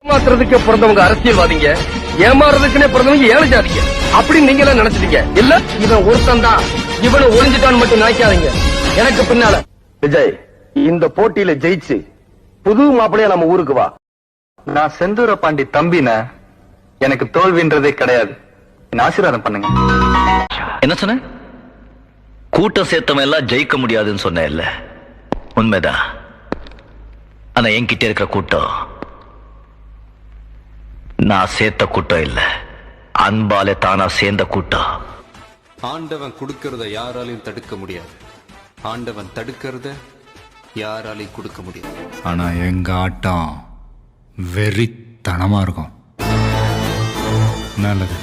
ஏமாத்துறதுக்கு பிறந்தவங்க அரசியல்வாதிங்க, ஏமாறுறதுக்குன்னே பிறந்தவங்க ஏழை ஜாதிங்க அப்படின்னு நீங்க எல்லாம் நினைச்சிட்டீங்க. இல்ல, இவன் ஒருத்தன் தான், இவனை ஒளிஞ்சிட்டான்னு மட்டும் நினைக்காதீங்க. எனக்கு பின்னால விஜய் இந்த போட்டியில ஜெயிச்சு புது மாப்பிள்ளையா நம்ம ஊருக்கு வா. நான் செந்தூர பாண்டி தம்பின, எனக்கு தோல்வின்றதே கிடையாது. என்ன ஆசீர்வாதம் பண்ணுங்க. என்ன சொன்ன? கூட்டம் சேர்த்தவன் எல்லாம் ஜெயிக்க முடியாதுன்னு சொன்ன இல்ல? உண்மைதான். ஆனா என்கிட்ட இருக்கிற கூட்டம் நான் சேர்த்த கூட்டம் இல்ல, அன்பாலே தானா சேர்ந்த கூட்டம். ஆண்டவன் கொடுக்கறத யாராலையும் தடுக்க முடியாது, ஆண்டவன் தடுக்கிறத யாராலையும் கொடுக்க முடியாது. ஆனா எங்க ஆட்டம் வெறித்தனமா இருக்கும். நல்லது.